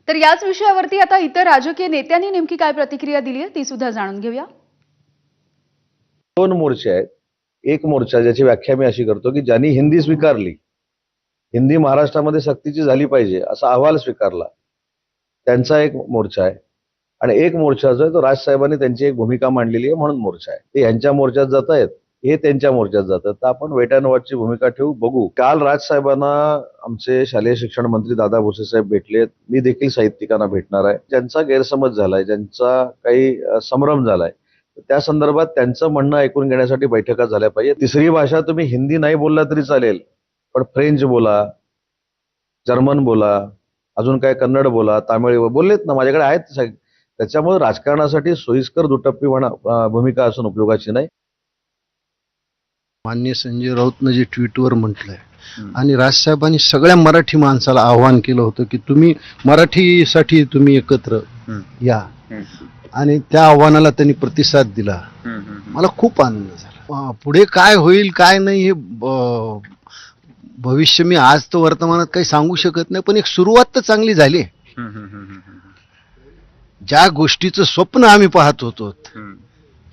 तर याच विषयावरती आता इतर राजकीय नेत्यांनी नेमकी काय प्रतिक्रिया दिली आहे ती सुद्धा जाणून घेऊया. दोन मोर्चे आहेत. एक मोर्चा ज्याची व्याख्या मी अशी करतो की ज्यांनी हिंदी स्वीकारली, हिंदी महाराष्ट्रामध्ये सक्तीची झाली पाहिजे असा अहवाल स्वीकारला, त्यांचा एक मोर्चा आहे. आणि एक मोर्चा जो आहे तो राजसाहेबांनी त्यांची एक भूमिका मांडलेली आहे म्हणून मोर्चा आहे. ते ह्यांच्या मोर्चात जात आहेत, हे त्यांच्या मोर्चात जातात. तर आपण वेट अँड वॉचची भूमिका ठेवू, बघू. काल राजसाहेबांना आमचे शालेय शिक्षण मंत्री दादा भुसे साहेब भेटलेत. मी देखील साहित्यिकांना भेटणार आहे. ज्यांचा गैरसमज झालाय, ज्यांचा काही संभ्रम झालाय, त्या संदर्भात त्यांचं म्हणणं ऐकून घेण्यासाठी बैठका झाल्या पाहिजे. तिसरी भाषा तुम्ही हिंदी नाही बोलला तरी चालेल, पण फ्रेंच बोला, जर्मन बोला, अजून काय कन्नड बोला, तामिळ बोललेत ना, माझ्याकडे आहेत. त्याच्यामुळे राजकारणासाठी सोयीस्कर दुटप्पी भूमिका असून उपयोगाची नाही. माननीय संजय राऊतनं जे ट्विटवर म्हटलंय आणि राजसाहेबांनी सगळ्या मराठी माणसाला आव्हान केलं होतं की तुम्ही मराठीसाठी तुम्ही एकत्र या, आणि त्या आव्हानाला त्यांनी प्रतिसाद दिला. मला खूप आनंद झाला. पुढे काय होईल काय नाही हे भविष्य मी आज तर वर्तमानात काही सांगू शकत नाही, पण एक सुरुवात तर चांगली झाली. ज्या गोष्टीचं स्वप्न आम्ही पाहत होतो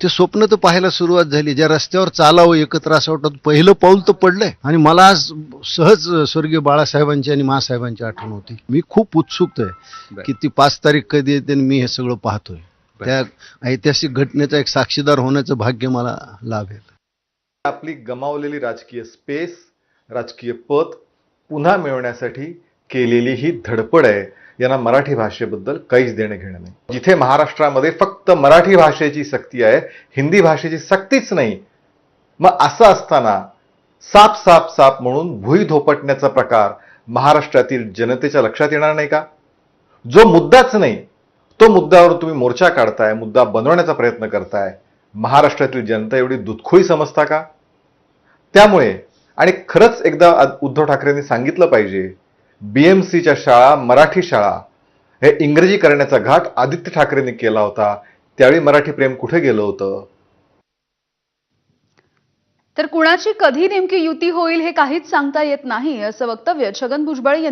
ते स्वप्न तर पाहायला सुरुवात झाली. ज्या रस्त्यावर चालावं एकत्र असं वाटत पहिलं पाऊल तर पडलंय. आणि मला आज सहज स्वर्गीय बाळासाहेबांची आणि मासाहेबांची आठवण होती. मी खूप उत्सुक आहे की ती 5 तारीख कधी येते आणि मी हे सगळं पाहतोय. त्या ऐतिहासिक घटनेचा एक साक्षीदार होण्याचं भाग्य मला लाभेल. आपली गमावलेली राजकीय स्पेस, राजकीय पद पुन्हा मिळवण्यासाठी केलेली ही धडपड आहे. यांना मराठी भाषेबद्दल काहीच देणं घेणं नाही. जिथे महाराष्ट्रामध्ये फक्त मराठी भाषेची सक्ती आहे, हिंदी भाषेची सक्तीच नाही, मग असं असताना साप साप साप म्हणून भुई धोपटण्याचा प्रकार महाराष्ट्रातील जनतेच्या लक्षात येणार नाही का? जो मुद्दाच नाही तो मुद्द्यावर तुम्ही मोर्चा काढताय, मुद्दा बनवण्याचा प्रयत्न करताय. महाराष्ट्रातील जनता एवढी दुधखोळी समजता का? त्यामुळे आणि खरंच एकदा उद्धव ठाकरेंनी सांगितलं पाहिजे, बीएमसीच्या शाळा मराठी शाळा हे इंग्रजी करण्याचा घाट आदित्य ठाकरेंनी केला होता. त्यावेळी मराठी प्रेम कुठे गेलं होतं? तर कुणाची कधी नेमकी युती होईल हे काहीच सांगता येत नाही असं वक्तव्य छगन भुजबळ यांनी